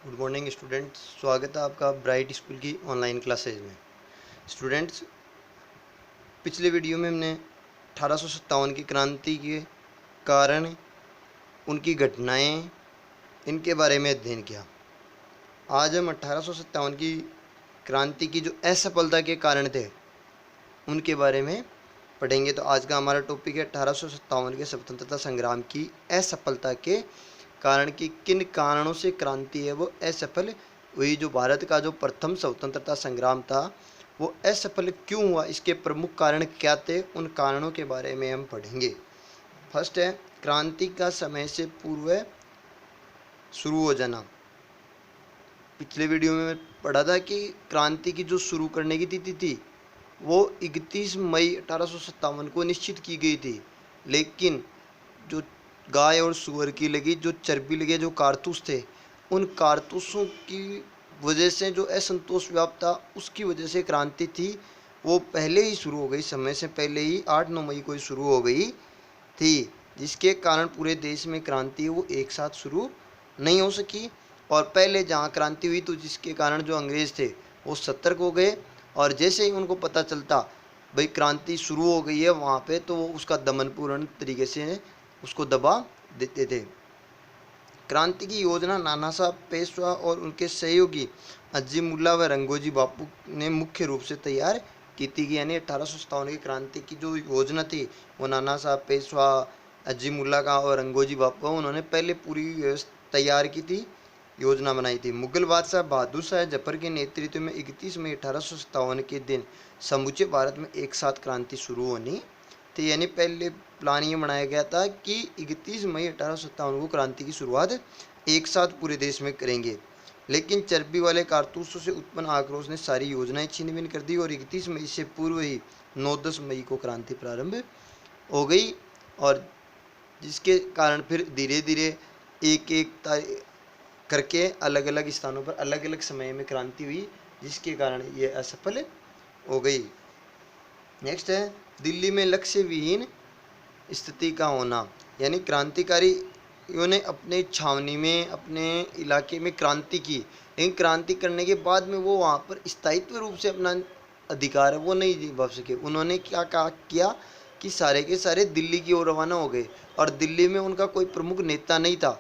Good morning students, स्वागत है आपका ब्राइट स्कूल की ऑनलाइन क्लासेज में। स्टूडेंट्स, पिछले वीडियो में हमने 1857 की क्रांति के कारण, उनकी घटनाएं, इनके बारे में अध्ययन किया। आज हम 1857 की क्रांति की जो असफलता के कारण थे उनके बारे में पढ़ेंगे। तो आज का हमारा टॉपिक है 1857 के स्वतंत्रता संग्राम की असफलता के कारण की किन कारणों से क्रांति है वो असफल हुई। जो भारत का जो प्रथम स्वतंत्रता संग्राम था वो असफल क्यों हुआ, इसके प्रमुख कारण क्या थे, उन कारणों के बारे में हम पढ़ेंगे। फर्स्ट है क्रांति का समय से पूर्व शुरू हो जाना। पिछले वीडियो में पढ़ा था कि क्रांति की जो शुरू करने की तिथि थी वो 31 मई 1857 को निश्चित की गई थी, लेकिन जो गाय और सूअर की लगी जो चर्बी लगे जो कारतूस थे, उन कारतूसों की वजह से जो असंतोष व्याप्त था, उसकी वजह से क्रांति थी वो पहले ही शुरू हो गई, समय से पहले ही 8-9 मई को ही शुरू हो गई थी, जिसके कारण पूरे देश में क्रांति वो एक साथ शुरू नहीं हो सकी। और पहले जहाँ क्रांति हुई तो जिसके कारण जो अंग्रेज़ थे वो सतर्क हो गए, और जैसे ही उनको पता चलता भाई क्रांति शुरू हो गई है वहाँ पे, तो वो उसका दमन पूर्ण तरीके से उसको दबा देते थे। क्रांति की योजना नाना साहब पेशवा और उनके सहयोगी अजीमुल्ला व रंगोजी बापू ने मुख्य रूप से तैयार की थी। यानी 1857 की क्रांति की जो योजना थी वो नाना साहब पेशवा, अजीमुल्ला का और रंगोजी बापू का, उन्होंने पहले पूरी तैयार की थी, योजना बनाई थी। मुगल बादशाह बहादुर शाह जफर के नेतृत्व में 31 मई 1857 के दिन समूचे भारत में एक साथ क्रांति शुरू होनी थी। यानी पहले प्लान ये बनाया गया था कि 31 मई 1857 को क्रांति की शुरुआत एक साथ पूरे देश में करेंगे, लेकिन चर्बी वाले कारतूसों से उत्पन्न आक्रोश ने सारी योजनाएं छीन बीन कर दी और 31 मई से पूर्व ही 9-10 मई को क्रांति प्रारंभ हो गई, और जिसके कारण फिर धीरे धीरे एक एक करके अलग अलग स्थानों पर अलग अलग समय में क्रांति हुई, जिसके कारण ये असफल हो गई। नेक्स्ट है दिल्ली में लक्ष्य विहीन स्थिति का होना। यानी क्रांतिकारियों ने अपने छावनी में, अपने इलाके में क्रांति की, लेकिन क्रांति करने के बाद में वो वहाँ पर स्थायित्व रूप से अपना अधिकार है वो नहीं निभा सके। उन्होंने क्या किया कि सारे के सारे दिल्ली की ओर रवाना हो गए, और दिल्ली में उनका कोई प्रमुख नेता नहीं था,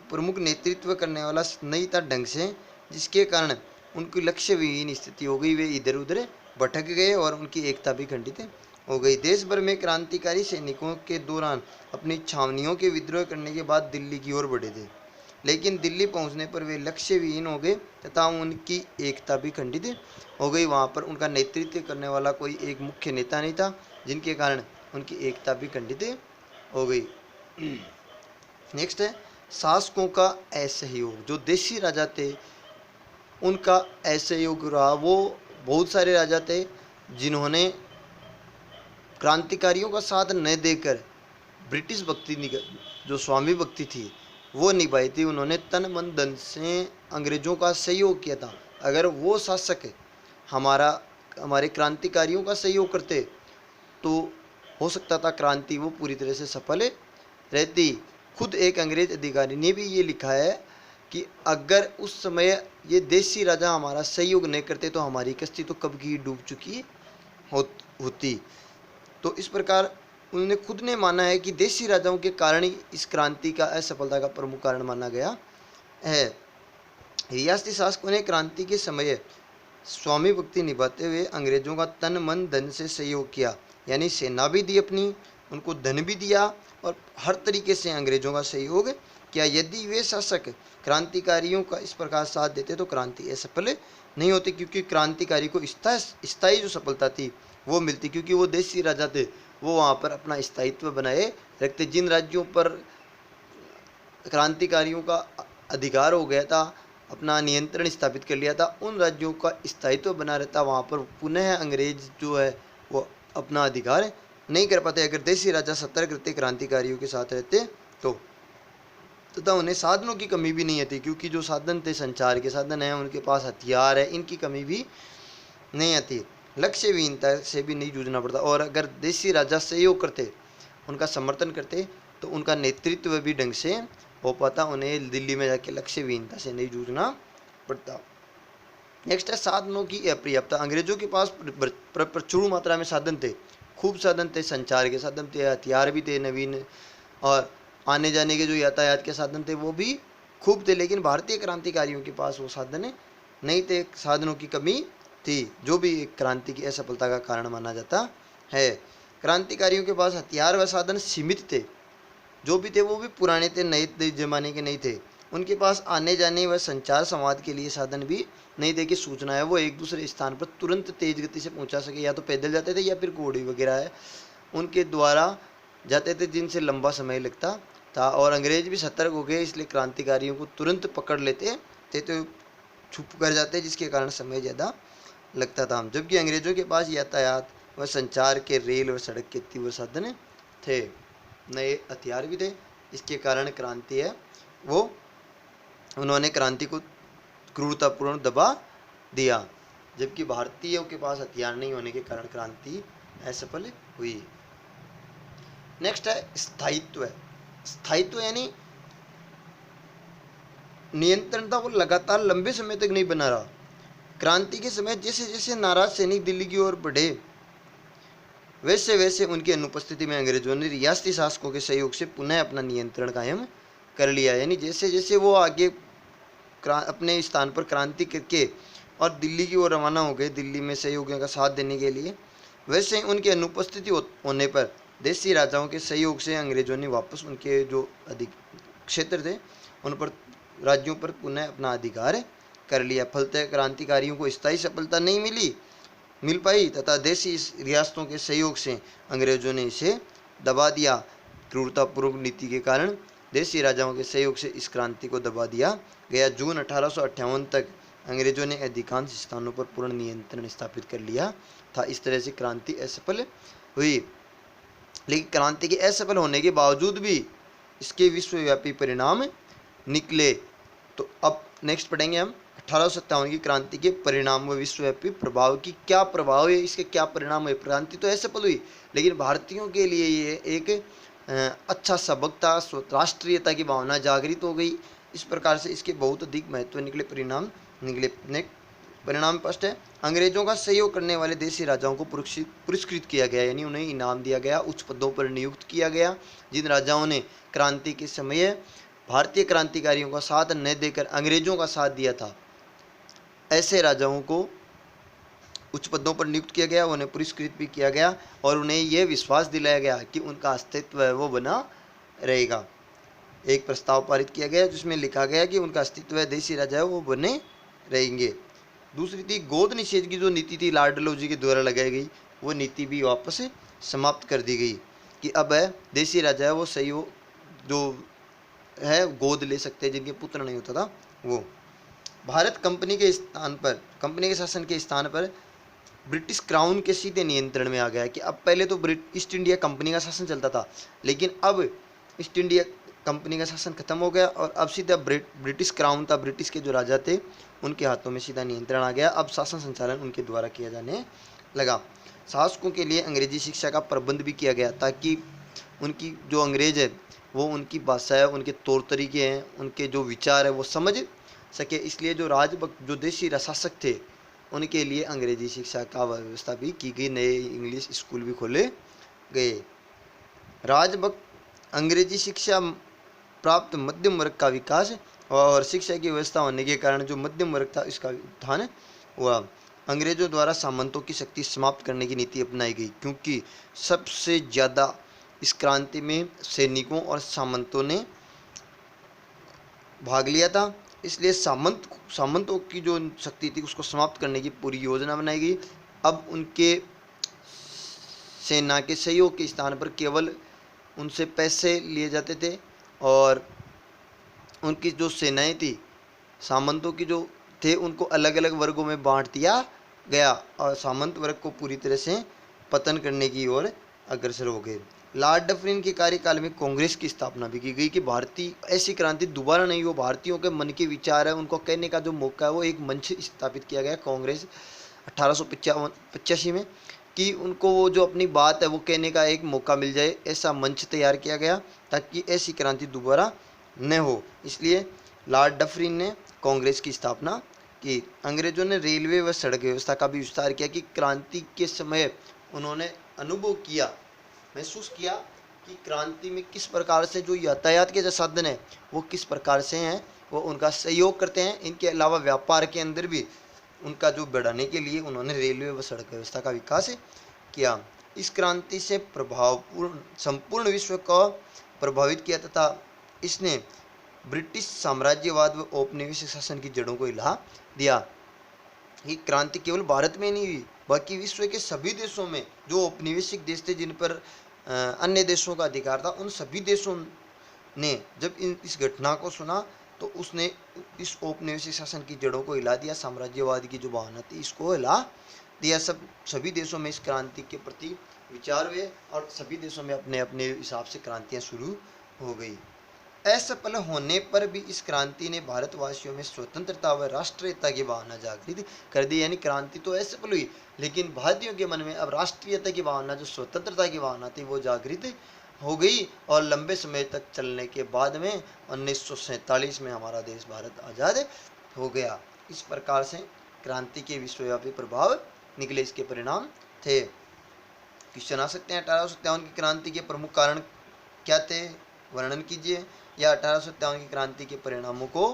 प्रमुख नेतृत्व करने वाला नहीं था ढंग से, जिसके कारण उनकी लक्ष्य विहीन स्थिति हो गई। वे इधर उधर भटक गए और उनकी एकता भी खंडित हो गई। देश भर में क्रांतिकारी सैनिकों के दौरान अपनी छावनियों के विद्रोह करने के बाद दिल्ली की ओर बढ़े थे, लेकिन दिल्ली पहुंचने पर वे लक्ष्य विहीन हो गए तथा उनकी एकता भी खंडित हो गई। वहां पर उनका नेतृत्व करने वाला कोई एक मुख्य नेता नहीं था, जिनके कारण उनकी एकता भी खंडित हो गई। नेक्स्ट है शासकों का असहयोग। जो देशी राजा थे उनका असहयोग रहा। वो बहुत सारे राजा थे जिन्होंने क्रांतिकारियों का साथ न देकर ब्रिटिश भक्ति जो स्वामी भक्ति थी वो निभाई थी। उन्होंने तन मन धन से अंग्रेजों का सहयोग किया था। अगर वो शासक हमारे क्रांतिकारियों का सहयोग करते तो हो सकता था क्रांति वो पूरी तरह से सफल रहती। खुद एक अंग्रेज अधिकारी ने भी ये लिखा है कि अगर उस समय ये देशी राजा हमारा सहयोग नहीं करते तो हमारी कश्ती तो कब की डूब चुकी होती। तो इस प्रकार उन्होंने खुद ने माना है कि देशी राजाओं के कारण ही इस क्रांति का असफलता का प्रमुख कारण माना गया है। रियासती शासकों ने क्रांति के समय स्वामी भक्ति निभाते हुए अंग्रेजों का तन मन धन से सहयोग किया। यानी सेना भी दी अपनी, उनको धन भी दिया और हर तरीके से अंग्रेजों का सहयोग किया। यदि वे शासक क्रांतिकारियों का इस प्रकार साथ देते तो क्रांति असफल नहीं होती, क्योंकि क्रांतिकारी को स्थायी जो सफलता थी वो मिलती, क्योंकि वो देशी राजा थे, वो वहाँ पर अपना स्थायित्व बनाए रखते। जिन राज्यों पर क्रांतिकारियों का अधिकार हो गया था, अपना नियंत्रण स्थापित कर लिया था, उन राज्यों का स्थायित्व बना रहता, वहाँ पर पुनः अंग्रेज जो है वो अपना अधिकार नहीं कर पाते। अगर देशी राजा सतर्क रहते, क्रांतिकारियों के साथ रहते तो तथा उन्हें साधनों की कमी भी नहीं आती, क्योंकि जो साधन थे संचार के साधन हैं, उनके पास हथियार है, इनकी कमी भी नहीं आती। लक्ष्य विहीनता से भी नहीं जूझना पड़ता। और अगर देशी राजा सहयोग करते, उनका समर्थन करते, तो उनका नेतृत्व भी ढंग से हो पाता, उन्हें दिल्ली में जाके लक्ष्य विहीनता से नहीं जूझना पड़ता। नेक्स्ट है साधनों की अपर्याप्तता। अंग्रेजों के पास प्रचुर मात्रा में साधन थे, खूब साधन थे, संचार के साधन थे, हथियार भी थे नवीन, और आने जाने के जो यातायात के साधन थे वो भी खूब थे, लेकिन भारतीय क्रांतिकारियों के पास वो साधन नहीं थे, साधनों की कमी थी, जो भी एक क्रांति की असफलता का कारण माना जाता है। क्रांतिकारियों के पास हथियार व साधन सीमित थे, जो भी थे वो भी पुराने थे, नए जमाने के नहीं थे। उनके पास आने जाने व संचार संवाद के लिए साधन भी नहीं थे कि सूचना है वो एक दूसरे स्थान पर तुरंत तेज गति से पहुंचा सके, या तो पैदल जाते थे या फिर घोड़ी वगैरह है उनके द्वारा जाते थे, जिनसे लंबा समय लगता था। और अंग्रेज भी सतर्क हो गए, इसलिए क्रांतिकारियों को तुरंत पकड़ लेते थे तो छुप कर जाते, जिसके कारण समय ज़्यादा लगता था। जबकि अंग्रेजों के पास यातायात व संचार के रेल और सड़क के तीव्र साधन थे, नए हथियार भी थे, इसके कारण क्रांति है वो उन्होंने क्रांति को क्रूरतापूर्ण दबा दिया। जबकि भारतीयों के पास हथियार नहीं होने के कारण क्रांति असफल हुई। नेक्स्ट है स्थायित्व। स्थायित्व यानी नियंत्रण था वो लगातार लंबे समय तक नहीं बना रहा। क्रांति के समय जैसे जैसे नाराज सैनिक दिल्ली की ओर बढ़े, वैसे वैसे उनकी अनुपस्थिति में अंग्रेजों ने रियासती शासकों के सहयोग से पुनः अपना नियंत्रण कायम कर लिया। यानी जैसे जैसे वो आगे अपने स्थान पर क्रांति करके और दिल्ली की ओर रवाना हो गए, दिल्ली में सहयोगियों का साथ देने के लिए, वैसे उनकी अनुपस्थिति होने पर देशी राजाओं के सहयोग से अंग्रेजों ने वापस उनके जो अधिक क्षेत्र थे उन पर राज्यों पर पुनः अपना अधिकार कर लिया। फलतः क्रांतिकारियों को स्थायी सफलता नहीं मिल पाई तथा देशी रियासतों के सहयोग से अंग्रेजों ने इसे दबा दिया। क्रूरतापूर्वक नीति के कारण देशी राजाओं के सहयोग से इस क्रांति को दबा दिया गया। जून 1858 तक अंग्रेजों ने अधिकांश स्थानों पर पूर्ण नियंत्रण स्थापित कर लिया था। इस तरह से क्रांति असफल हुई, लेकिन क्रांति के असफल होने के बावजूद भी इसके विश्वव्यापी परिणाम निकले। तो अब नेक्स्ट पढ़ेंगे हम 1857 की क्रांति के परिणाम व विश्वव्यापी प्रभाव की क्या प्रभाव है, इसके क्या परिणाम है। क्रांति तो असफल हुई, लेकिन भारतीयों के लिए ये एक अच्छा सबक था, राष्ट्रीयता की भावना जागृत हो गई। इस प्रकार से इसके बहुत अधिक महत्व निकले, परिणाम निकले। नेक्स्ट परिणाम फर्स्ट है, अंग्रेजों का सहयोग करने वाले देशी राजाओं को पुरस्कृत किया गया, यानी उन्हें इनाम दिया गया, उच्च पदों पर नियुक्त किया गया। जिन राजाओं ने क्रांति के समय भारतीय क्रांतिकारियों का साथ न देकर अंग्रेजों का साथ दिया था, ऐसे राजाओं को उच्च पदों पर नियुक्त किया गया, उन्हें पुरस्कृत भी किया गया और उन्हें यह विश्वास दिलाया गया कि उनका अस्तित्व है वो बना रहेगा। एक प्रस्ताव पारित किया गया जिसमें लिखा गया कि उनका अस्तित्व है, देशी राजा है वो बने रहेंगे। दूसरी थी गोद निषेध की जो नीति थी लॉर्ड डलहौजी के द्वारा लगाई गई, वो नीति भी वापस समाप्त कर दी गई कि अब है देशी राजा है वो सही हो, जो है गोद ले सकते हैं, जिनके पुत्र नहीं होता था वो। भारत कंपनी के शासन के स्थान पर ब्रिटिश क्राउन के सीधे नियंत्रण में आ गया कि अब पहले तो ईस्ट इंडिया कंपनी का शासन चलता था, लेकिन अब ईस्ट इंडिया कंपनी का शासन खत्म हो गया और अब सीधा ब्रिटिश क्राउन था, ब्रिटिश के जो राजा थे उनके हाथों में सीधा नियंत्रण आ गया। अब शासन संचालन उनके द्वारा किया जाने लगा। शासकों के लिए अंग्रेजी शिक्षा का प्रबंध भी किया गया ताकि उनकी जो अंग्रेज है वो उनकी भाषा है, उनके तौर तरीके हैं, उनके जो विचार है वो समझ सके। इसलिए जो देशी शासक थे उनके लिए अंग्रेजी शिक्षा का व्यवस्था भी की गई, नए इंग्लिश स्कूल भी खोले गए। राजभक्त अंग्रेजी शिक्षा प्राप्त मध्यम वर्ग का विकास और शिक्षा की व्यवस्था होने के कारण जो मध्यम वर्ग था इसका उत्थान हुआ। अंग्रेजों द्वारा सामंतों की शक्ति समाप्त करने की नीति अपनाई गई, क्योंकि सबसे ज़्यादा इस क्रांति में सैनिकों और सामंतों ने भाग लिया था, इसलिए सामंतों की जो शक्ति थी उसको समाप्त करने की पूरी योजना बनाई गई। अब उनके सेना के सहयोग के स्थान पर केवल उनसे पैसे लिए जाते थे और उनकी जो सेनाएं थी सामंतों की जो थे उनको अलग अलग वर्गों में बांट दिया गया और सामंत वर्ग को पूरी तरह से पतन करने की ओर अग्रसर हो गए। लॉर्ड डफरिन के कार्यकाल में कांग्रेस की स्थापना भी की गई कि भारतीय ऐसी क्रांति दोबारा नहीं हो, भारतीयों के मन के विचार है उनको कहने का जो मौका है वो एक मंच स्थापित किया गया कांग्रेस 1885 में, कि उनको वो जो अपनी बात है वो कहने का एक मौका मिल जाए, ऐसा मंच तैयार किया गया ताकि ऐसी क्रांति दोबारा न हो, इसलिए लॉर्ड डफरिन ने कांग्रेस की स्थापना की। अंग्रेजों ने रेलवे व सड़क व्यवस्था का भी विस्तार किया कि क्रांति के समय उन्होंने अनुभव किया, महसूस किया कि क्रांति में किस प्रकार से जो यातायात के जो साधन है वो किस प्रकार से हैं, वो उनका सहयोग करते हैं। इनके अलावा व्यापार के अंदर भी उनका जो बढ़ाने के लिए उन्होंने रेलवे व सड़क व्यवस्था का विकास किया। इस क्रांति से प्रभावपूर्ण संपूर्ण विश्व को प्रभावित किया तथा इसने ब्रिटिश साम्राज्यवाद व औपनिवेशिक शासन की जड़ों को हिला दिया। ये क्रांति केवल भारत में नहीं हुई, बाकी विश्व के सभी देशों में जो औपनिवेशिक देश थे जिन पर अन्य देशों का अधिकार था, उन सभी देशों ने जब इस घटना को सुना तो उसने इस औपनिवेशिक शासन की जड़ों को हिला दिया, साम्राज्यवाद की जो भावना थी इसको हिला दिया। सभी देशों में इस क्रांति के प्रति विचार हुए और सभी देशों में अपने अपने हिसाब से क्रांतियाँ शुरू हो गई। असफल होने पर भी इस क्रांति ने भारतवासियों में स्वतंत्रता व राष्ट्रीयता की भावना जागृत कर दी। यानी क्रांति तो असफल हुई, लेकिन भारतीयों के मन में अब राष्ट्रीयता की भावना, जो स्वतंत्रता की भावना थी, वो जागृत हो गई। और लंबे समय तक चलने के बाद में 1947 में हमारा देश भारत आज़ाद हो गया। इस प्रकार से क्रांति के विश्वव्यापी प्रभाव निकले, इसके परिणाम थे। क्वेश्चन आ सकते हैं 1857 की क्रांति के प्रमुख कारण क्या थे, वर्णन कीजिए, या 1857 की क्रांति के परिणामों को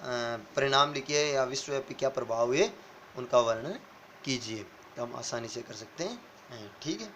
परिणाम लिखिए, या विश्वव्यापी क्या प्रभाव हुए उनका वर्णन कीजिए। तो हम आसानी से कर सकते हैं, ठीक है।